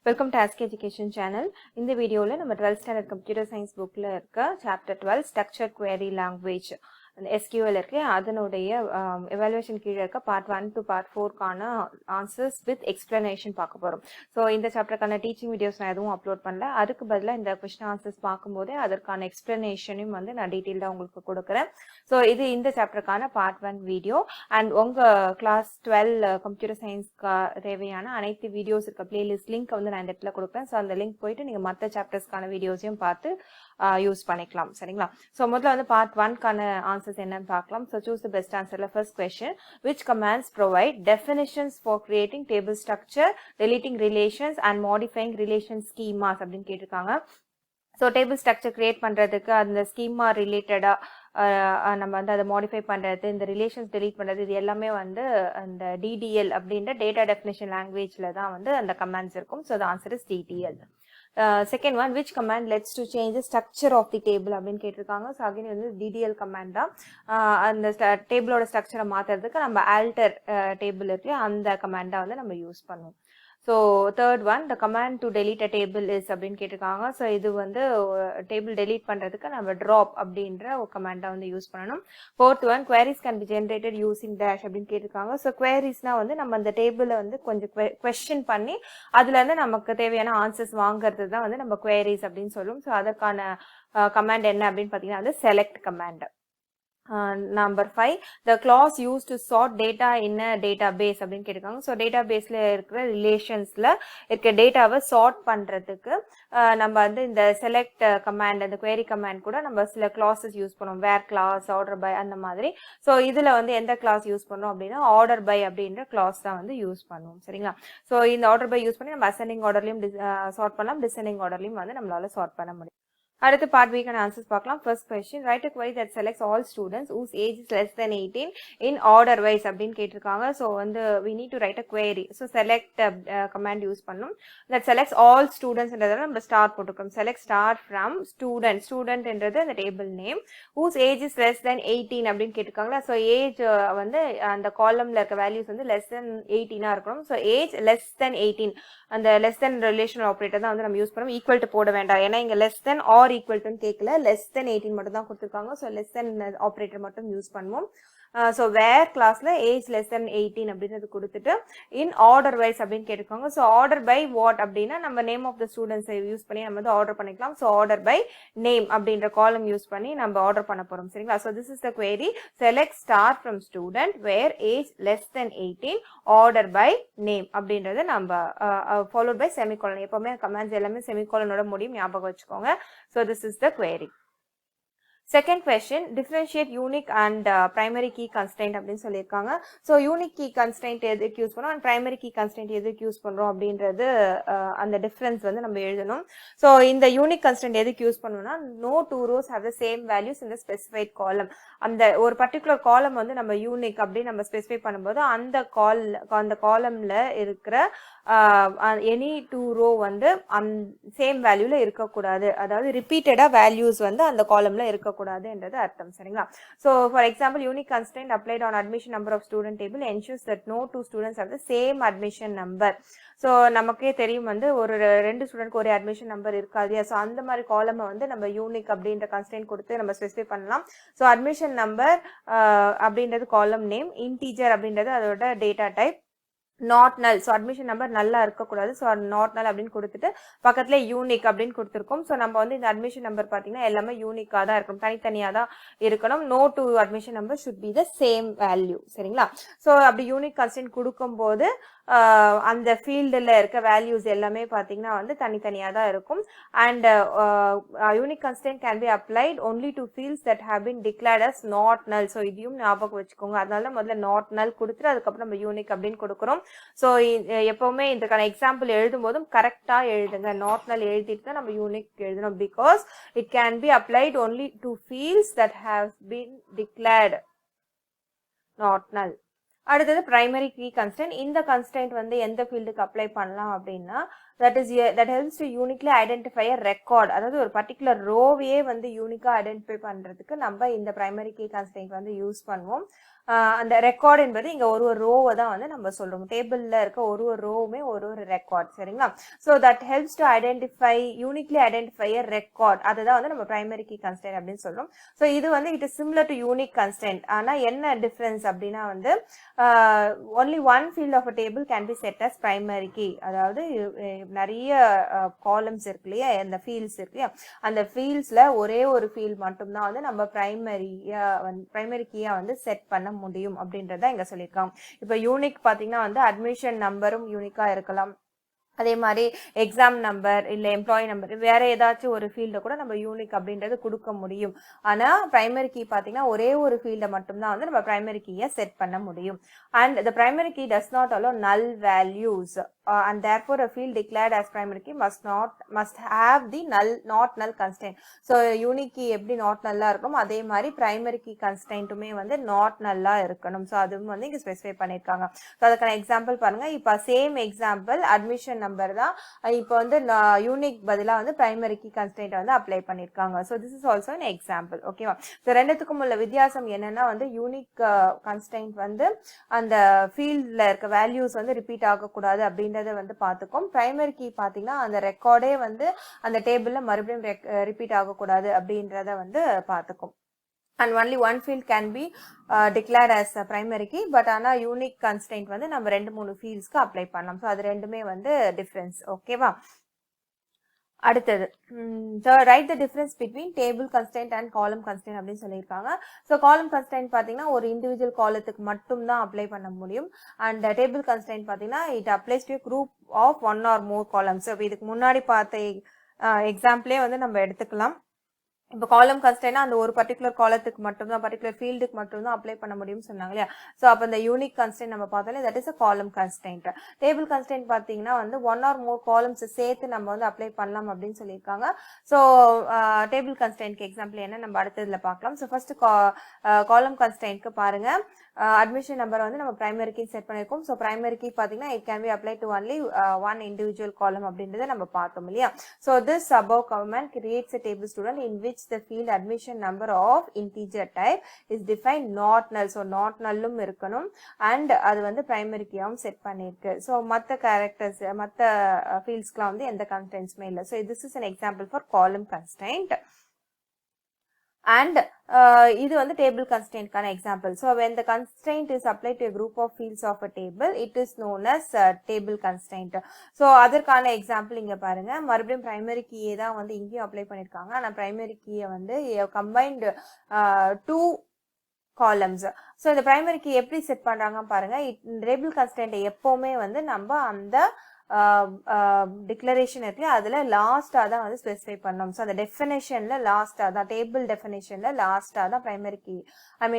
Welcome to Ask Education channel. In the video, we will 12th standard computer science book chapter 12 structured query language and SQL அதனுடைய evaluation கீழ இருக்க part 1 to part 4 கான answers with explanation பார்க்க போறோம். So இந்த சாப்டர்க்கான teaching videos நான் எதுவும் upload பண்ணல. அதுக்கு பதிலா இந்த क्वेश्चन ஆன்சர்ஸ் பாக்கும்போது அதற்கான எக்ஸ்பிளனேஷனும் வந்து நான் டீடைலா உங்களுக்கு கொடுக்கிறேன். So இது இந்த சாப்டர்க்கான part 1 வீடியோ and உங்க கிளாஸ் 12 கம்ப்யூட்டர் சயின்ஸ்க்கு தேவையான அனைத்து வீடியோஸ் இருக்க பிளேலிஸ்ட் லிங்க் வந்து நான் இந்த இடத்துல கொடுப்பேன். So அந்த லிங்க் போயிட்டு நீங்க மத்த சாப்டர்ஸ்க்கான வீடியோஸையும் பார்த்து யூஸ் பண்ணிக்கலாம். சரிங்களா? So முதல்ல வந்து part 1 கான answers என்னன்னு பார்க்கலாம். So choose the best answer. First question, which commands provide definitions for creating table structure, deleting relations and modifying relation schemas அப்படினு கேட்டிருக்காங்க. So table structure create பண்றதுக்கு அந்த schema related நம்ம வந்து அதை modify பண்றது, இந்த relations delete பண்றது, இது எல்லாமே வந்து அந்த DDL அப்படின்ற data definition languageல தான் வந்து அந்த commands இருக்கும். So the answer is DDL. Second one, which command lets to change the structure of the table அப்படின்னு கேட்டிருக்காங்க. ஸோ அகைன் வந்து DDL கமாண்ட் தான். அந்த டேபிளோட ஸ்ட்ரக்சரை மாற்றுறதுக்கு நம்ம ஆல்டர் டேபிள் இருக்கு அந்த கமாண்டை வந்து நம்ம யூஸ் பண்ணுவோம். So third one, the command to delete a table is அப்படின்னு கேட்டிருக்காங்க. ஸோ இது வந்து டேபிள் டெலீட் பண்ணுறதுக்கு நம்ம ட்ராப் அப்படின்ற ஒரு கமாண்டை வந்து யூஸ் பண்ணணும். Fourth one, queries can be generated using dash அப்படின்னு கேட்டிருக்காங்க. ஸோ queriesனா வந்து நம்ம அந்த டேபிளை வந்து கொஞ்சம் கொஸ்டின் பண்ணி அதுலேருந்து நமக்கு தேவையான ஆன்சர்ஸ் வாங்குறது தான் வந்து நம்ம queries அப்படின்னு சொல்லுவோம். ஸோ அதற்கான கமாண்ட் என்ன அப்படின்னு பார்த்தீங்கன்னா வந்து select command. Number 5, the clause used to sort data in a database அப்படின்னு கேட்டிருக்காங்க. ஸோ டேட்டாபேஸில் இருக்கிற ரிலேஷன்ஸில் இருக்க டேட்டாவை சார்ட் பண்ணுறதுக்கு நம்ம வந்து இந்த செலக்ட் கமாண்ட், அந்த query கமாண்ட் கூட நம்ம சில கிளாஸஸ் யூஸ் பண்ணுவோம். வேர் கிளாஸ், ஆர்டர் பை அந்த மாதிரி. ஸோ இதில் வந்து எந்த கிளாஸ் யூஸ் பண்ணுறோம் அப்படின்னா ஆர்டர் பை அப்படின்ற கிளாஸ் தான் வந்து யூஸ் பண்ணுவோம். சரிங்களா? ஸோ இந்த ஆர்டர் பை யூஸ் பண்ணி நம்ம அசெண்டிங் ஆர்டர்லையும் சார்ட் பண்ணலாம், டிசெண்டிங் ஆர்டர்லையும் வந்து நம்மளால சார்ட் பண்ண முடியும். அடுத்து பார்ட் வீக்கான ஆன்சர்ஸ் பார்க்கலாம். First question, right a query that selects all students whose age is less than 18 in order wise அப்படின்னு கேட்டிருக்காங்க. ஸோ வந்து we need to write a query. So select command use பண்ணும். that selects all students என்றதால நம்ம star போட்டுக்கோம். select star from student. student என்றது அந்த table name. whose age is less than 18 அப்படின்னு கேட்டிருக்காங்களா. ஸோ ஏஜ் வந்து அந்த காலம்ல இருக்க வேல்யூஸ் வந்து less than 18 இருக்கணும். ஸோ ஏஜ் less than 18 அந்த less than ரிலேஷனல் ஆப்ரேட்டர் தான் வந்து நம்ம யூஸ் பண்ணுவோம். ஈக்குவல் டு போட வேண்டாம், ஏன்னா இங்க less than or equal to கேட்கல, less than 18 மட்டும் தான் கொடுத்துருக்காங்க. ஸோ less than ஆப்ரேட்டர் மட்டும் யூஸ் பண்ணுவோம். ஸோ வேர் கிளாஸ்ல ஏஜ் less than 18 அப்படின்றது கொடுத்துட்டு இன் ஆர்டர் வைஸ் அப்படின்னு கேட்டிருக்காங்க. ஸோ ஆர்டர் பை வாட் அப்படின்னா நம்ம நேம் ஆஃப் த ஸ்டூடெண்ட்ஸை யூஸ் பண்ணி நம்ம வந்து ஆர்டர் பண்ணிக்கலாம். ஸோ ஆர்டர் பை நேம் அப்படின்ற காலம் யூஸ் பண்ணி நம்ம ஆர்டர் பண்ண போறோம். சரிங்களா? So this is the query, select star from student where age less than 18 order by name அப்படின்றது நம்ம followed by semicolon. எப்பவுமே கமாண்ட்ஸ் எல்லாமே செமிகோலனோட முடியும், ஞாபகம் வச்சுக்கோங்க. So this is the query. Second question, differentiate unique and primary key constraint அப்படின்னு சொல்லியிருக்காங்க. So unique key constraint எதுக்கு யூஸ் பண்ணுறோம் அண்ட் பிரைமரி கீ கன்ஸ்ட்ரெயின்ட் எதுக்கு யூஸ் பண்ணுறோம் அப்படின்றது அந்த டிஃப்ரென்ஸ் வந்து நம்ம எழுதணும். ஸோ இந்த யூனிக் கன்ஸ்ட்ரெயின்ட் எதுக்கு யூஸ் பண்ணணும்னா no two rows have the same values in the specified column. அந்த ஒரு பர்டிகுலர் காலம் வந்து நம்ம யூனிக் அப்படின்னு நம்ம ஸ்பெசிஃபை பண்ணும்போது அந்த காலம்ல இருக்கிற எனி டூ ரோ வந்து சேம் வேல்யூல இருக்கக்கூடாது, அதாவது ரிப்பீட்டடா வேல்யூஸ் வந்து அந்த காலம்ல இருக்கக்கூடாது என்றது அர்த்தம். சரிங்களா? So for example, unique constraint applied on admission number of student table ensures that no two students have the same admission number. So நமக்கே தெரியும் வந்து ஒரு ரெண்டு ஸ்டூடெண்ட்க்கு ஒரே அட்மிஷன் நம்பர் இருக்காது. ஸோ அந்த மாதிரி காலமை வந்து நம்ம யூனிக் அப்படின்ற கன்ஸ்ட்ரெயின்ட் கொடுத்து நம்ம ஸ்பெசிஃபை பண்ணலாம். ஸோ அட்மிஷன் நம்பர் அப்படின்றது காலம் நேம், இன்டீஜர் அப்படின்றது அதோட டேட்டா டைப், நாட் நல். ஸோ அட்மிஷன் நம்பர் நல்லா இருக்கக்கூடாது. ஸோ நாட் நல் அப்படின்னு கொடுத்துட்டு பக்கத்துல யூனிக் அப்படின்னு கொடுத்துருக்கோம். ஸோ நம்ம வந்து இந்த அட்மிஷன் நம்பர் பார்த்தீங்கன்னா எல்லாமே யூனிக்காக தான் இருக்கும், தனித்தனியாக தான் இருக்கணும். No two admission number should be the same value. சரிங்களா? ஸோ அப்படி யூனிக் கன்ஸ்ட்ரெயின்ட் கொடுக்கும்போது அந்த ஃபீல்டில் இருக்க வேல்யூஸ் எல்லாமே பார்த்தீங்கன்னா வந்து தனித்தனியாக தான் இருக்கும். And unique constraint can be applied only to fields that have been declared as not நல். ஸோ இதையும் ஞாபகம் வச்சுக்கோங்க. அதனால முதல்ல நாட் நல் கொடுத்துட்டு அதுக்கப்புறம் நம்ம யூனிக் அப்படின்னு கொடுக்குறோம். ஸோ எப்பவுமே இதுக்கான எக்ஸாம்பிள் எழுதும் போதும் கரெக்டா எழுதுங்க. நாட் நல் எழுதிட்டு தான் நம்ம யூனிக் எழுதணும். Because it can be applied only to fields that have been declared not நல். அடுத்தது பிரைமரி கீ கன்ஸ்ட்ரெயின்ட். இந்த கன்ஸ்ட்ரெயின்ட் வந்து எந்த ஃபீல்டுக்கு அப்ளை பண்ணலாம் அப்படின்னா that helps to uniquely identify a record. அதாவது ஒரு பர்டிகுலர் ரோவையே வந்து யூனிக்கா ஐடென்டிஃபை பண்றதுக்கு நம்ம இந்த பிரைமரி கீ கன்ஸ்ட்ரெயின்ட் வந்து யூஸ் பண்ணுவோம். அந்த ரெக்கார்ட் என்பது இங்க ஒரு ரோவை தான் வந்து நம்ம சொல்றோம். டேபிள்ல இருக்க ஒரு ரோவுமே ஒரு ரெக்கார்ட். சரிங்களா? So that helps to identify uniquely identify a record. அதுதான் வந்து நம்ம பிரைமரி கீ கன்ஸ்டன்ட் அப்படின்னு சொல்றோம். ஸோ இது வந்து it is similar to unique constant. ஆனா என்ன டிஃபரன்ஸ் அப்படின்னா வந்து only one field of a table can be set as primary key. அதாவது நிறைய காலம்ஸ் இருக்கு இல்லையா, அந்த ஃபீல்ட்ஸ் இருக்கு இல்லையா, அந்த ஃபீல்ட்ஸ்ல ஒரே ஒரு ஃபீல்ட் மட்டும்தான் வந்து நம்ம பிரைமரி கீயா வந்து செட் பண்ண முடியும் அப்படின்றத இங்க சொல்லியிருக்காங்க. இப்போ யூனிக் பாத்தீங்கன்னா வந்து அட்மிஷன் நம்பரும் யூனிக்கா இருக்கலாம். அதே மாதிரி எக்ஸாம் நம்பர் இல்ல எம்ப்ளாயி நம்பர் வேற ஏதாச்சும் ஒரு ஃபீல்ட கூட நம்ம யூனிக் அப்படின்றது கொடுக்க முடியும். ஆனா பிரைமரி கீ பாத்தீங்கன்னா ஒரே ஒரு ஃபீல்ட மட்டும்தான் வந்து நம்ம பிரைமரி கீயை செட் பண்ண முடியும். And the primary key does not allow null values and therefore a field declared as primary key must have the not null constraint. So unique key எப்படி not null இருக்கணும், அதே மாதிரி primary key constraintமே வந்து not null இருக்கணும். So அதுவும் வந்து இங்க specify பண்ணிருக்காங்க. So அதுக்கான எக்ஸாம்பிள் பாருங்க. இப்போ சேம் எக்ஸாம்பிள் அட்மிஷன் நம்பர் தான், இப்போ வந்து யூனிக் பதிலா வந்து பிரைமரி கீ கன்ஸ்ட்ரெயின்ட் வந்து அப்ளை பண்ணிருக்காங்க. So this is also an example. ஓகேவா? ஸோ ரெண்டுத்துக்கும் உள்ள வித்தியாசம் என்னன்னா வந்து யூனிக் கன்ஸ்ட்ரெயின்ட் வந்து அந்த ஃபீல்ட்ல இருக்க வேல்யூஸ் வந்து ரிப்பீட் ஆகக்கூடாது அப்படின்றத வந்து பார்த்துக்கும். பிரைமரி கீ பார்த்தீங்கன்னா அந்த ரெக்கார்டே வந்து அந்த டேபிள்ல மறுபடியும் ரிப்பீட் ஆகக்கூடாது அப்படின்றத வந்து பார்த்துக்கும். And only one field can be declared as a primary key, but ஆனா unique constraint வந்து நம்ம 2-3 fieldsக்கு அப்ளை பண்ணலாம். ஸோ அது ரெண்டுமே வந்து டிஃபரன்ஸ். ஓகேவா? அடுத்தது write the difference between table constant and காலம் கன்ஸ்டன்ட் அப்படின்னு சொல்லியிருக்காங்க. ஸோ காலம் கன்ஸ்டன்ட் பார்த்தீங்கன்னா ஒரு இண்டிவிஜுவல் காலத்துக்கு மட்டும் தான் அப்ளை பண்ண முடியும். அண்ட் டேபிள் கன்ஸ்டன்ட் பார்த்தீங்கன்னா it applies to group of 1 or more columns. So இதுக்கு முன்னாடி பார்த்த எக்ஸாம்பிளே வந்து நம்ம எடுத்துக்கலாம். இப்போ காலம் கன்ஸ்ட்ரெயின்ட்னா அந்த ஒரு பர்டிகுலர் காலத்துக்கு மட்டும்தான் பர்டிகுலர் ஃபீல்டுக்கு மட்டும்தான் அப்ளை பண்ண முடியும்னு சொன்னாங்க இல்லையா. ஸோ அப்போ அந்த யூனிக் கன்ஸ்ட்ரெயின்ட் நம்ம பார்த்தாலே தட் இஸ் அ காலம் கன்ஸ்ட்ரெயின்ட். டேபிள் கன்ஸ்ட்ரெயின்ட் பார்த்தீங்கன்னா வந்து 1 or more காலம்ஸ் சேர்த்து நம்ம வந்து அப்ளை பண்ணலாம் அப்படின்னு சொல்லியிருக்காங்க. ஸோ டேபிள் கன்ஸ்ட்ரெயின்ட்க்கு எக்ஸாம்பிள் என்ன நம்ம அடுத்ததுல பார்க்கலாம். ஸோ ஃபர்ஸ்ட் காலம் கன்ஸ்ட்ரெயின்ட்க்கு பாருங்க. அட்மிஷன் நம்பர் வந்து நம்ம பிரைமரி கீ செட் பண்ணிருக்கோம். ஸோ பிரைமரி கீ பார்த்தீங்கன்னா it can be apply to only one individual காலம் அப்படின்றத நம்ம பார்த்தோம் இல்லையா. So this above command creates a table student in which the field admission number of integer type is defined not null. So not nullum இருக்கணும் and அது வந்து primary கீயாவும் set பண்ணிருக்கு. So மற்ற கேரக்டர்ஸ் மற்ற ஃபீல்ட்ஸ்க்குலாம் வந்து எந்த கன்ஸ்ட்ரெயின்ட்ஸுமே இல்லை. So this is an example for column constraint. And இது வந்து டேபிள் கன்ஸ்ட்ரெயின்ட்கான example. So when the constraint is applied to a group of fields of a table, it is known as table constraint. So அதற்கான example இங்க பாருங்க. மறுபடியும் primary கீயை தான் வந்து இங்கேயும் அப்ளை பண்ணிருக்காங்க. ஆனால் பிரைமரி கீயை வந்து கம்பைன்டு 2 காலம்ஸ். ஸோ இந்த பிரைமரி கீ எப்படி செட் பண்றாங்க பாருங்க. டேபிள் கன்ஸ்ட்ரெயின்ட் எப்பவுமே வந்து நம்ம அந்த டிக்ளரேஷன் இருக்கு அதுல லாஸ்டா தான் வந்து ஸ்பெசிஃபை பண்ணோம். ஸோ அந்த டெஃபினேஷன்ல லாஸ்டா தான் டேபிள் டெஃபினேஷன்ல லாஸ்டா தான் பிரைமரி கீ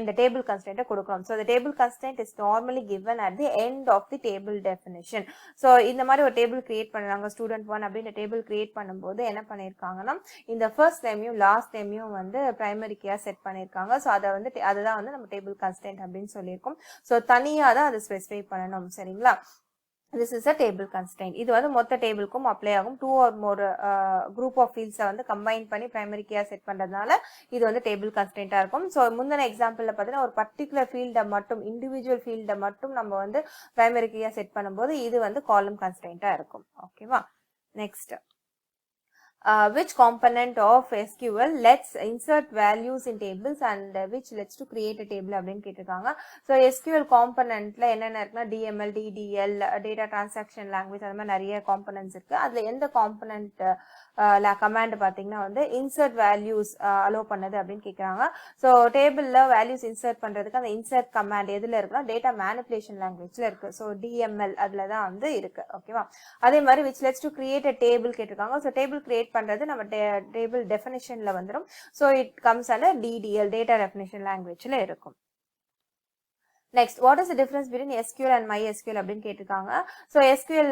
இந்த டேபிள் கன்ஸ்ட்ரெயின்ட்டை கொடுக்கணும். So the table constraint is normally given at the end of the table definition. So இந்த மாதிரி ஒரு டேபிள் கிரியேட் பண்றாங்க ஸ்டூடெண்ட் 1 அப்படின்னு டேபிள் கிரியேட் பண்ணும்போது என்ன பண்ணிருக்காங்கன்னா இந்த ஃபர்ஸ்ட் டைமையும் லாஸ்ட் டைமையும் வந்து பிரைமரி கீயா செட் பண்ணிருக்காங்க. ஸோ அதுதான் வந்து நம்ம டேபிள் கன்ஸ்ட்ரெயின்ட் அப்படின்னு சொல்லியிருக்கோம். ஸோ தனியா தான் அதை ஸ்பெசிஃபை பண்ணணும். சரிங்களா? This is a table constraint. இது வந்து மொத்த டேபிளுக்கும் அப்ளை ஆகும். 2 or more group of fields வந்து கம்பைன் பண்ணி பிரைமரி கீயா செட் பண்றதுனால இது வந்து டேபிள் கன்ஸ்ட்ரெயின்ட்டா இருக்கும். ஸோ முந்தின எக்ஸாம்பிள்ல பார்த்தீங்கன்னா ஒரு பர்டிகுலர் ஃபீல்டை மட்டும் இண்டிவிஜுவல் ஃபீல்டை மட்டும் நம்ம வந்து பிரைமரி கீயா செட் பண்ணும்போது இது வந்து காலம் கன்ஸ்ட்ரெயின்ட்டா இருக்கும். ஓகேவா? Next which component of SQL lets insert values in tables and which lets to create a table அப்படின்னு கேட்டிருக்காங்க. ஸோ SQL காம்பனன்ட்ல என்னென்ன இருக்குன்னா DML, DDL, data transaction language அந்த மாதிரி நிறைய காம்பனன்ட்ஸ் இருக்கு. அதுல எந்த காம்பனன்ட் கமாண்ட் பார்த்தீங்கன்னா வந்து இன்சர்ட் வேல்யூஸ் அலோவ் பண்ணது அப்படின்னு கேட்குறாங்க. ஸோ டேபிள்ல வேல்யூஸ் இன்சர்ட் பண்றதுக்கு அந்த இன்சர்ட் கமாண்ட் எதுல இருக்குன்னா டேட்டா மேனிபுலேஷன் லாங்குவேஜ்ல இருக்கு. ஸோ DML அதுல தான் வந்து இருக்கு. ஓகேவா? அதே மாதிரி which lets to create a table கேட்டிருக்காங்க. ஸோ டேபிள் கிரியேட் பண்றது நம்ம டேபிள் டெஃபினிஷன்ல வந்துடும். So it comes under DDL data definition லாங்குவேஜ்ல இருக்கும். Next what is the difference between SQL and MySQL அப்படின்னு கேட்டிருக்காங்க. ஸோ SQL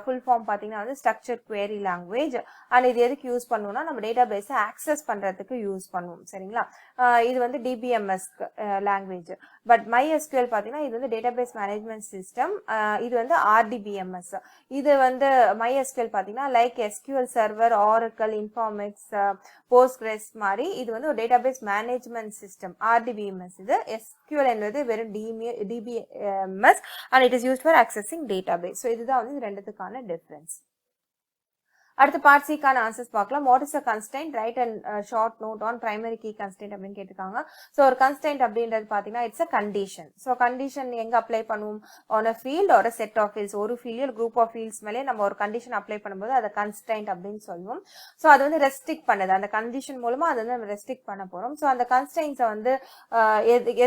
ஃபுல் ஃபார்ம் பார்த்தீங்கன்னா வந்து ஸ்ட்ரக்சர்ட் குவெரி லாங்குவேஜ். அண்ட் இது எதுக்கு யூஸ் பண்ணுவோம்னா நம்ம டேட்டா பேஸை ஆக்சஸ் பண்றதுக்கு யூஸ் பண்ணுவோம். சரிங்களா? இது வந்து DBMS லாங்குவேஜ். பட் MySQL பார்த்தீங்கன்னா இது வந்து டேட்டாபேஸ் மேனேஜ்மெண்ட் சிஸ்டம். இது வந்து RDBMS. இது வந்து MySQL பார்த்தீங்கன்னா like SQL server, Oracle, Informix, Postgres மாதிரி இது வந்து ஒரு டேட்டாபேஸ் மேனேஜ்மெண்ட் சிஸ்டம். RDBMS இது. SQL என்பது வெறும் DBMS and it is used for accessing database. So இதுதான் வந்து ரெண்டுத்துக்கான டிஃபரன்ஸ். அடுத்து பார்ட் சிக்கான ஆன்சர்ஸ் பார்க்கலாம். What is a constant? Write and short note on primary key constant அப்படின்னு கேட்டிருக்காங்க. ஸோ ஒரு கன்ஸ்டன்ட் அப்படின்றது பார்த்தீங்கன்னா it's a condition. So condition எங்கே அப்ளை பண்ணுவோம்? ஆன் அ ஃபீல்ட் ஒரு செட் ஆஃப் ஃபீல்ட்ஸ், ஒரு ஃபீல்ட் குரூப் ஆஃப் ஃபீல்ட்ஸ் மேலே நம்ம ஒரு கண்டிஷன் அப்ளை பண்ணும்போது அதை கன்ஸ்டன்ட் அப்படின்னு சொல்லுவோம். ஸோ அது வந்து ரெஸ்ட்ரிக்ட் பண்ணுது. அந்த கண்டிஷன் மூலமா அதை வந்து நம்ம ரெஸ்ட்ரிக்ட் பண்ண போகிறோம். ஸோ அந்த கன்ஸ்டன்ட்ஸை வந்து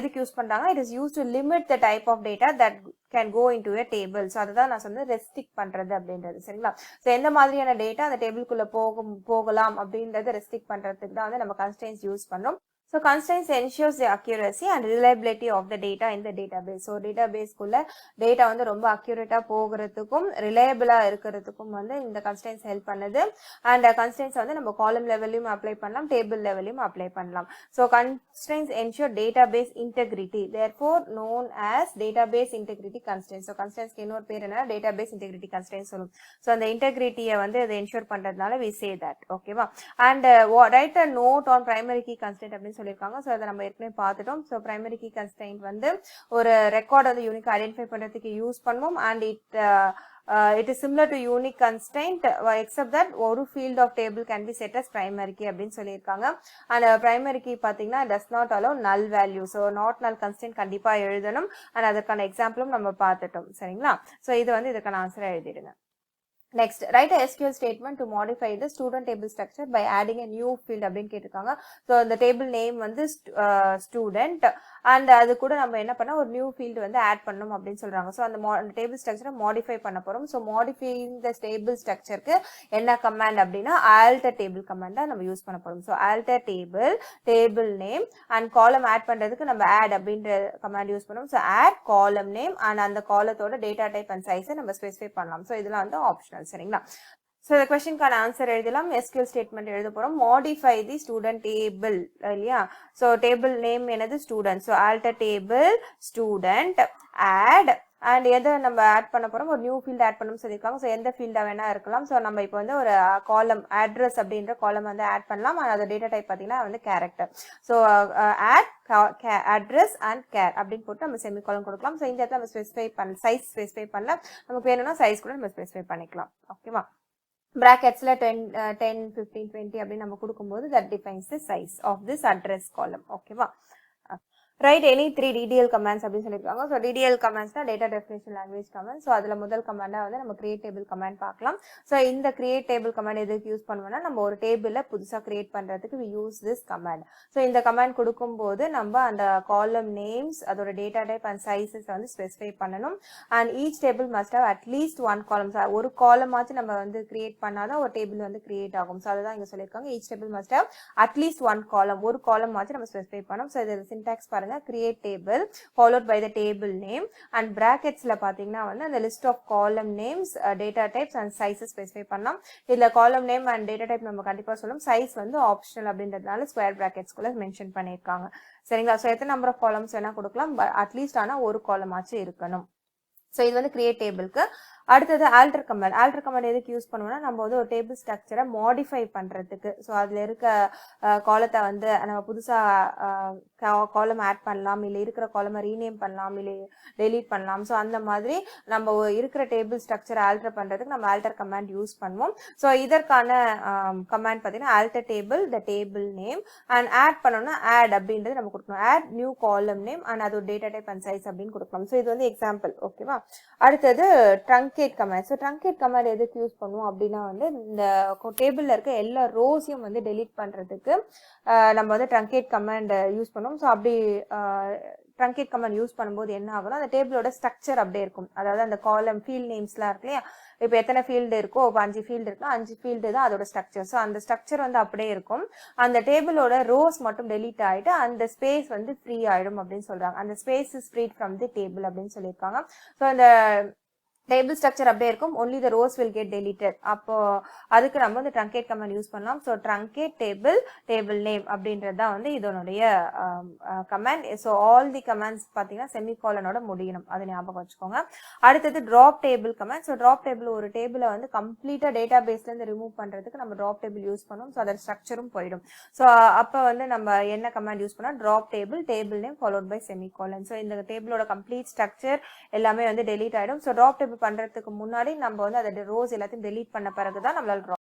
எதுக்கு யூஸ் பண்ணுறாங்க? It is use to limit the type of data that can go into a table. So அதுதான் நான் சொன்னது ரெஸ்ட்ரிக்ட் பண்றது அப்படின்றது. சரிங்களா? ஸோ எந்த மாதிரியான டேட்டா அந்த டேபிள்குள்ள போகலாம் அப்படின்றத ரெஸ்ட்ரிக்ட் பண்றதுக்கு தான் வந்து நம்ம கன்ஸ்ட்ரெயின்ட்ஸ் யூஸ் பண்றோம். So constraints ensures the accuracy and reliability of the data in the database. So database குள்ள data வந்து ரொம்ப accurate-ஆ போகிறதுக்கும் reliable-ஆ இருக்கிறதுக்கும் வந்து இந்த constraints help பண்ணுது. And constraints வந்து நம்ம column level-லையும் apply பண்ணலாம், table level-லையும் apply பண்ணலாம். So constraints ensure database integrity, therefore known as database integrity constraints. So constraints இன்னொரு பேர் என்ன? database integrity constraints சொல்லும். So அந்த integrity-ய வந்து அதை ensure பண்றதுனால we say that. ஓகேவா? And write a note on primary key constraint அப்படின்னு சொல்லிருக்காங்க. சோ அத நம்ம ஏற்கனவே பார்த்துட்டோம். சோ பிரைமரி கீ கன்ஸ்ட்ரெயின்ட் வந்து ஒரு ரெக்கார்ட் வந்து யூனிக் ஐடென்டிஃபை பண்றதுக்கு யூஸ் பண்ணுவோம். and it is similar to unique constraint except that ஒரு field of table can be set as primary key அப்படின்னு சொல்லிருக்காங்க. and primary key பாத்தீங்கன்னா does not allow null value. so not null constraint கண்டிப்பா எழுதணும். and அதற்கான எக்ஸாம்பிளும் நம்ம பார்த்துட்டோம். சரிங்களா? சோ இது வந்து இதற்கான ஆன்சரை எழுதிடுங்க. Next, write a SQL statement to modify the student table structure by adding a new field அப்படின்னு கேட்டிருக்காங்க. So the table name வந்து student and அது கூட நம்ம என்ன பண்ணா ஒரு new field வந்து add பண்ணணும் அப்படின்னு சொல்றாங்க. So அந்த table structure modify பண்ண போறோம். So modifying the table structureக்கு என்ன command அப்படின்னா alter table command தான் நம்ம யூஸ் பண்ண போறோம். So alter table name and column add பண்றதுக்கு நம்ம add அப்படின்ற command யூஸ் பண்ணுவோம். So add column name and அந்த காலத்தோட data type and size நம்ம specify பண்ணலாம். So இதெல்லாம் வந்து optional. சரிங்களா? So the question கான ஆன்சர் எழுதலாம். SQL statement எழுத போறோம். modify the student table இல்லையா? So table name என்னது? student. So alter table student add and எதை நம்ம ஆட் பண்ண போறோம்? ஒரு நியூ ஃபீல்ட் ஆட் பண்ணணும்னு சொல்லியிருக்காங்க. ஸோ எந்த ஃபீல்டா வேணா இருக்கலாம். ஸோ நம்ம இப்போ வந்து ஒரு காலம் அட்ரஸ் அப்படின்ற காலம் வந்து ஆட் பண்ணலாம். அதோட டேட்டா டைப் பார்த்தீங்கன்னா வந்து character. So add address and char அப்படின்னு போட்டு நம்ம செமிகாலம் கொடுக்கலாம். ஸோ இந்த இடத்துல நம்ம ஸ்பெசிஃபை பண்ண சைஸ் ஸ்பெசிஃபை பண்ணலாம். நமக்கு வேணும்னா சைஸ் கூட நம்ம ஸ்பெசிஃபை பண்ணிக்கலாம். ஓகேவா? bracketsல 10, 15, 20 அப்படின்னு நம்ம கொடுக்கும்போது that defines the size of this address column. ஓகேவா? write any 3 DDL commands அப்படின்னு சொல்லிருக்காங்க. ஸோ DDL commands தான் data definition language command. So அதில் முதல் கமாண்டா வந்து நம்ம create table command பார்க்கலாம். ஸோ இந்த create table command எதுக்கு யூஸ் பண்ணுவோம்னா நம்ம ஒரு டேபிள புதுசாக கிரியேட் பண்றதுக்கு we use this command. So இந்த கமாண்ட் கொடுக்கும்போது நம்ம அந்த காலம் நேம்ஸ் அதோட டேட்டா டைப் அண்ட் சைஸஸ் வந்து ஸ்பெசிஃபை பண்ணணும். And each table must have at least one column. ஒரு காலமாச்சும் நம்ம வந்து கிரியேட் பண்ணாதான் ஒரு டேபிள் வந்து கிரியேட் ஆகும். ஸோ அதுதான் இங்க சொல்லியிருக்காங்க. Each table must have at least one column. ஒரு காலம் ஆச்சு நம்ம ஸ்பெசிஃபை பண்ணோம். ஸோ இது சின்டாக்ஸ் பாருங்க. create table followed by the table name and bracketsல பாத்தீங்கன்னா வந்து அந்த list of column names, data types and sizes specify பண்ணலாம். இதுல column name and data type நம்ம கண்டிப்பா சொல்லணும். size வந்து optional அப்படின்றதுனால square brackets குள்ள மென்ஷன் பண்ணிருக்காங்க. சரிங்களா? சோ எத்தனை நம்பர் ஆஃப் காலம்ஸ் வேணா கொடுக்கலாம். அட்லீஸ்ட் ஆனா ஒரு காலம் ஆச்சு இருக்கணும். சோ இது வந்து create tableக்கு. அடுத்தது alter command. alter command எதுக்கு யூஸ் பண்ணுவோம்னா நம்ம வந்து ஒரு டேபிள் ஸ்ட்ரக்சரை மாடிஃபை பண்றதுக்கு. ஸோ அதுல இருக்க காலத்தை வந்து நம்ம புதுசா காலம் ஆட் பண்ணலாம், இல்லை இருக்கிற காலமை ரீநேம் பண்ணலாம், இல்லை டெலீட் பண்ணலாம். ஸோ அந்த மாதிரி நம்ம இருக்கிற டேபிள் ஸ்ட்ரக்சரை ஆல்டர் பண்றதுக்கு நம்ம alter command யூஸ் பண்ணுவோம். ஸோ இதற்கான கமாண்ட் பார்த்தீங்கன்னா alter table the table name and add பண்ணோம்னா add அப்படின்றது நம்ம கொடுக்கணும். add new column name and அதோட டேட்டா டைப் அண்ட் சைஸ் அப்படின்னு கொடுக்கலாம். ஸோ இது வந்து எக்ஸாம்பிள். ஓகேவா? அடுத்தது truncate command. So truncate command எதுக்கு யூஸ் பண்ணுவோம் அப்படின்னா வந்து இந்த டேபிள்ல இருக்க எல்லா ரோஸையும் வந்து டெலீட் பண்றதுக்கு நம்ம வந்து truncate command யூஸ் பண்ணுவோம். ஸோ அப்படி truncate command யூஸ் பண்ணும்போது என்ன ஆகும்னா அந்த டேபிளோட ஸ்ட்ரக்சர் அப்படியே இருக்கும். அதாவது அந்த காலம் ஃபீல்ட் நேம்ஸ்லாம் இருக்கு இல்லையா? இப்போ எத்தனை ஃபீல்டு இருக்கோ 5 ஃபீல்டு இருக்குன்னா 5 ஃபீல்டு தான் அதோட ஸ்ட்ரக்சர். ஸோ அந்த ஸ்ட்ரக்சர் வந்து அப்படியே இருக்கும். அந்த டேபிளோட ரோஸ் மட்டும் டெலீட் ஆயிட்டு அந்த ஸ்பேஸ் வந்து ஃப்ரீ ஆயிடும் அப்படின்னு சொல்றாங்க. அந்த space is freed from the table அப்படின்னு சொல்லியிருக்காங்க. ஸோ அந்த டேபிள் ஸ்ட்ரக்சர் அப்படியே இருக்கும், only the rows will get deleted. அப்போ அதுக்கு நம்ம வந்து truncate command யூஸ் பண்ணலாம். So truncate table table name அப்படின்றது தான் வந்து இதனுடைய command. So all the commands பார்த்தீங்கன்னா செமிகாலனோட முடியணும், அதை ஞாபகம் வச்சுக்கோங்க. அடுத்தது drop table command. So drop table ஒரு டேபிளை வந்து கம்ப்ளீட்டாக டேட்டா பேஸ்லேருந்து ரிமூவ் பண்ணுறதுக்கு நம்ம ட்ராப் டேபிள் யூஸ் பண்ணுவோம். ஸோ அதோட ஸ்ட்ரக்சரும் போயிடும். ஸோ அப்போ வந்து நம்ம என்ன கமாண்ட் யூஸ் பண்ணால் drop table table name followed by semicolon. So இந்த டேபிளோட கம்ப்ளீட் ஸ்ட்ரக்சர் எல்லாமே வந்து டெலீட் ஆகிடும். ஸோ ட்ராப் டேபிள் பண்றதுக்கு முன்னாடி நம்ம வந்து அதை ரோஸ் எல்லாத்தையும் டெலீட் பண்ண பிறகுதான் நம்மளால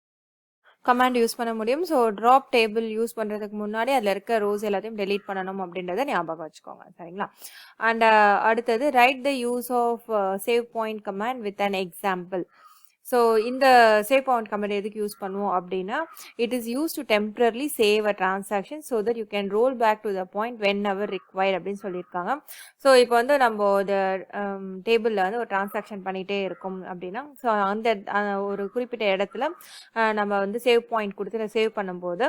கமாண்ட் யூஸ் பண்ண முடியும். ஸோ ட்ராப் டேபிள் யூஸ் பண்றதுக்கு முன்னாடி அதில் இருக்க ரோஸ் எல்லாத்தையும் டெலீட் பண்ணணும் அப்படின்றத ஞாபகம் வச்சுக்கோங்க, சரிங்களா? அண்ட் அடுத்தது write the use of save point command with an example. So இந்த சேவ் பாயிண்ட் கமாண்ட் எதுக்கு யூஸ் பண்ணுவோம் அப்படின்னா, it is use to temporarily save a transaction so that you can roll back to the point whenever required அப்படின்னு சொல்லியிருக்காங்க. So இப்போ வந்து நம்ம இந்த டேபிளில் வந்து ஒரு டிரான்சாக்ஷன் பண்ணிகிட்டே இருக்கோம் அப்படின்னா, ஸோ அந்த ஒரு குறிப்பிட்ட இடத்துல நம்ம வந்து சேவ் பாயிண்ட் கொடுத்து சேவ் பண்ணும்போது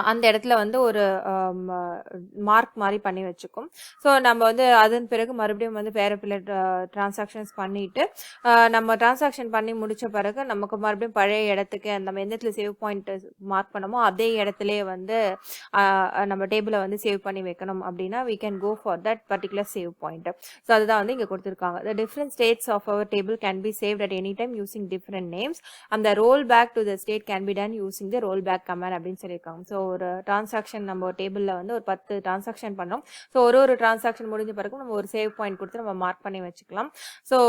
அந்த இடத்துல வந்து ஒரு மார்க் மாதிரி பண்ணி வச்சுக்கும். ஸோ நம்ம வந்து அதன் பிறகு மறுபடியும் வந்து வேறு பிள்ளை டிரான்சாக்ஷன்ஸ் பண்ணிவிட்டு நம்ம டிரான்சாக்ஷன் பண்ணி முடித்த பிறகு நமக்கு மறுபடியும் பழைய இடத்துக்கு நம்ம எந்த இடத்துல சேவ் பாயிண்ட் மார்க் பண்ணமோ அதே இடத்துல வந்து நம்ம டேபிளை வந்து சேவ் பண்ணி வைக்கணும் அப்படின்னா we can go for that particular save point. So அதுதான் வந்து இங்கே கொடுத்துருக்காங்க. The different states of our table can be saved at any time using different names and the roll back to the state can be done using the rollback command அப்படின்னு சொல்லியிருக்காங்க. So ஒரு transaction நம்ம டேபிளில் வந்து ஒரு 10 transaction பண்ணோம். So ஒரு transaction முடிஞ்ச பிறகு நம்ம ஒரு சேவ் பாயிண்ட் கொடுத்து நம்ம மார்க் பண்ணி வச்சுக்கலாம். ஸோ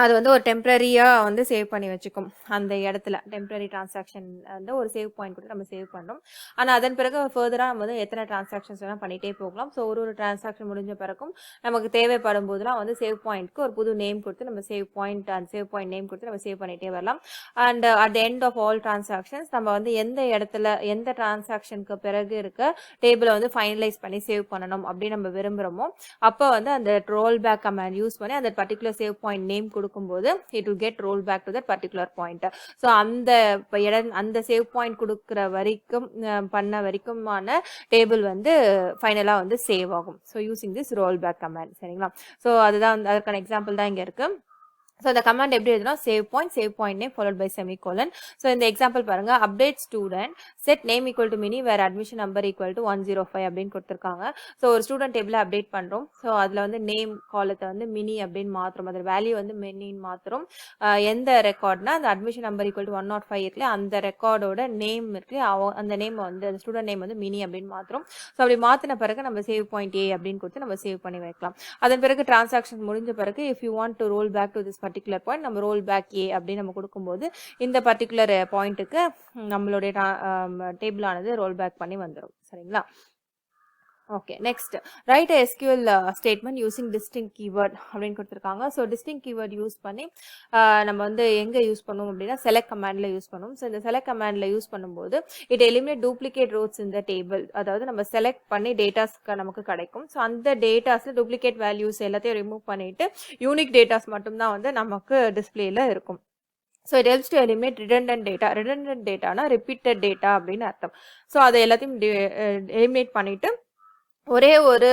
அது வந்து ஒரு டெம்பரரியாக வந்து சேவ் பண்ணி வச்சுக்கும். அந்த இடத்துல டெம்பரரி டிரான்சாக்ஷன் வந்து ஒரு சேவ் பாயிண்ட் கொடுத்து நம்ம சேவ் பண்ணுறோம். ஆனால் அதன் பிறகு ஃபர்தராக நம்ம வந்து எத்தனை டிரான்சாக்ஷன்ஸ் வேணால் பண்ணிகிட்டே போகலாம். ஸோ ஒரு டிரான்சாக்ஷன் முடிஞ்ச பிறகும் நமக்கு தேவைப்படும் போதெல்லாம் வந்து சேவ் பாயிண்ட்க்கு ஒரு புது நேம் கொடுத்து நம்ம சேவ் பாயிண்ட் அந்த சேவ் பாயிண்ட் நேம் கொடுத்து நம்ம சேவ் பண்ணிகிட்டே வரலாம். And at the end of all transactions நம்ம வந்து எந்த இடத்துல எந்த டிரான்சாக்ஷனுக்கு பிறகு இருக்க டேபிளை வந்து ஃபைனலைஸ் பண்ணி சேவ் பண்ணணும் அப்படின்னு நம்ம விரும்புகிறோமோ அப்போ வந்து அந்த ரோல் பேக் கமாண்ட் யூஸ் பண்ணி அந்த பர்டிகுலர் சேவ் பாயிண்ட் நேம் கொடுக்கும்போது it will get rolled back to that particular point. So அந்த சேவ் பாயிண்ட் கொடுக்குற வரைக்கும் பண்ண வரைக்குமான டேபிள் வந்து ஃபைனலாக வந்து சேவ் ஆகும். So using this roll back command, சரிங்களா? ஸோ அதுதான் அதற்கான எக்ஸாம்பிள் தான் இங்கே இருக்கு. ஸோ இந்த கமாண்ட் எப்படி எழுதுனா save point name followed by semicolon. So இந்த எக்ஸாம்பிள் பாருங்க, update student set name equal to Mini where admission number equal to 105 அப்படின்னு கொடுத்துருக்காங்க. ஸோ ஒரு ஸ்டூடெண்ட் டேபிளை அப்டேட் பண்ணுறோம். ஸோ அதில் வந்து நேம் காலத்தை வந்து மினி அப்படின்னு மாத்திரம், அதில் வேல்யூ வந்து மினின்னு மாத்திரம். எந்த ரெக்கார்ட்னா அந்த அட்மிஷன் நம்பர் ஈக்குவல் டு 105 இருக்குல்ல அந்த ரெக்கார்டோட நேம் இருக்கு, அந்த நேம் வந்து அந்த ஸ்டூடெண்ட் நேம் வந்து மினி அப்படின்னு மாத்திரம். ஸோ அப்படி மாற்றின பிறகு நம்ம சேவ் பாயிண்ட் ஏ அப்படின்னு கொடுத்து நம்ம சேவ் பண்ணி வைக்கலாம். அதன் பிறகு டிரான்சாக்ஷன் முடிஞ்ச பிறகு if you want to roll back to this particular point நம்ம ரோல் பேக் ஏ அப்படின்னு நம்ம கொடுக்கும்போது இந்த பர்டிகுலர் பாயிண்ட்டுக்கு நம்மளுடைய டேபிள் ஆனது ரோல் பேக் பண்ணி வந்துடும், சரிங்களா? Okay, next right SQL statement using distinct keyword அப்படின்னு கொடுத்துருக்காங்க. ஸோ டிஸ்டிங்க் கீவேர்ட் யூஸ் பண்ணி நம்ம வந்து எங்கே யூஸ் பண்ணுவோம் அப்படின்னா செலக்ட் கமாண்டில் யூஸ் பண்ணுவோம். ஸோ இந்த செலக்ட் கமாண்டில் யூஸ் பண்ணும்போது இட் எலிமினேட் டூப்ளிகேட் ரோஸ் இந்த டேபிள். அதாவது நம்ம செலக்ட் பண்ணி டேட்டாஸ்க்கு நமக்கு கிடைக்கும். ஸோ அந்த டேட்டாஸில் டூப்ளிகேட் வேல்யூஸ் எல்லாத்தையும் ரிமூவ் பண்ணிவிட்டு யூனிக் டேட்டாஸ் மட்டும்தான் வந்து நமக்கு டிஸ்பிளேல இருக்கும். So it helps to eliminate redundant data. Redundant டேட்டானா ரிப்பீட்டட் டேட்டா அப்படின்னு அர்த்தம். ஸோ அதை எல்லாத்தையும் எலிமினேட் பண்ணிவிட்டு ஒரே ஒரு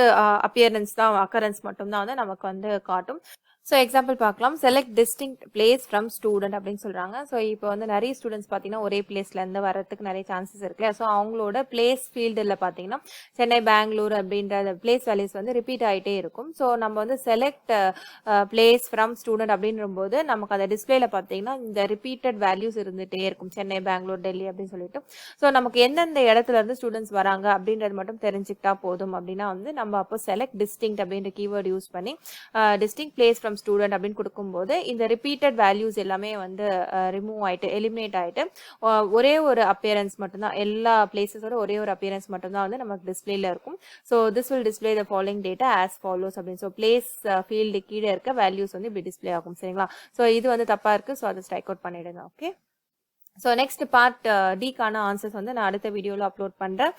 அப்பியரன்ஸ் தான் அக்கரன்ஸ் மட்டும்தான் வந்து நமக்கு வந்து காட்டும். ஸோ எக்ஸாம்பிள் பார்க்கலாம். Select distinct place from student அப்படின்னு சொல்கிறாங்க. ஸோ இப்போ வந்து நிறைய ஸ்டூடெண்ட்ஸ் பார்த்தீங்கன்னா ஒரே பிளேஸ்லேருந்து வரதுக்கு நிறைய சான்சஸ் இருக்குல்ல. ஸோ அவங்களோட பிளேஸ் ஃபீல்டில் பார்த்தீங்கன்னா சென்னை, பெங்களூர் அப்படின்ற பிளேஸ் வேல்யூஸ் வந்து ரிப்பீட் ஆகிட்டே இருக்கும். ஸோ நம்ம வந்து செலக்ட் பிளேஸ் ஃப்ரம் ஸ்டூடெண்ட் அப்படின்றபோது நமக்கு அந்த டிஸ்பிளேல பார்த்தீங்கன்னா இந்த ரிப்பீட்டட் வேல்யூஸ் இருந்துகிட்டே இருக்கும், சென்னை, பெங்களூர், டெல்லி அப்படின்னு சொல்லிட்டு. ஸோ நமக்கு எந்தெந்த இடத்துல இருந்து ஸ்டூடெண்ட்ஸ் வராங்க அப்படின்றது மட்டும் தெரிஞ்சுக்கிட்டா போதும் அப்படின்னா வந்து நம்ம அப்போ செலக்ட் டிஸ்டிங்க் அப்படின்ற கீவேர்ட் யூஸ் பண்ணி டிஸ்டிங்க் பிளேஸ் ஃப்ரம் ஸ்டூடெண்ட் அப்படின்னு கொடுக்கும்போது இந்த ரிப்பீட்டட் வேல்யூஸ் எல்லாமே வந்து ரிமூவ் ஆகிட்டு எலிமினேட் ஆகிட்டு ஒரே ஒரு அப்பியரன்ஸ் மட்டும்தான், எல்லா பிளேசஸோட ஒரே ஒரு அப்பியரன்ஸ் மட்டும்தான் வந்து நமக்கு டிஸ்பிளேல இருக்கும். So this will display the following data as follows அப்படின்னு. ஸோ பிளேஸ் ஃபீல்டு கீழே இருக்க வேல்யூஸ் வந்து இப்படி டிஸ்பிளே ஆகும், சரிங்களா? ஸோ இது வந்து தப்பாக இருக்குது. ஸோ அதை ஸ்ட்ரைக் அவுட் பண்ணிடுங்க. ஓகே, ஸோ நெக்ஸ்ட் பார்ட் டிக்கான ஆன்சர்ஸ் வந்து நான் அடுத்த வீடியோவில் அப்லோட் பண்ணுறேன்.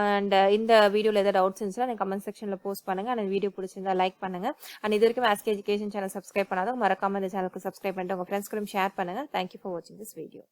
அண்ட் இந்த வீடியோவில் எதாவது டவுட்ஸ் இருந்துச்சுன்னா நீங்கள் கமெண்ட் செக்ஷனில் போஸ்ட் பண்ணுங்கள். அந்த வீடியோ பிடிச்சிருந்தா லைக் பண்ணுங்கள். அண்ட் இது வரைக்கும் ஆஸ்க் எஜுகேஷன் சேனல் சப்ஸ்கிரைப் பண்ணாதவங்க மறக்காமல் இந்த சேனலுக்கு சப்ஸ்கிரைப் பண்ணிட்டு உங்கள் ஃப்ரெண்ட்ஸ்களும் ஷேர் பண்ணுங்கள். தேங்க்யூ ஃபார் வாட்சிங் திஸ் வீடியோ.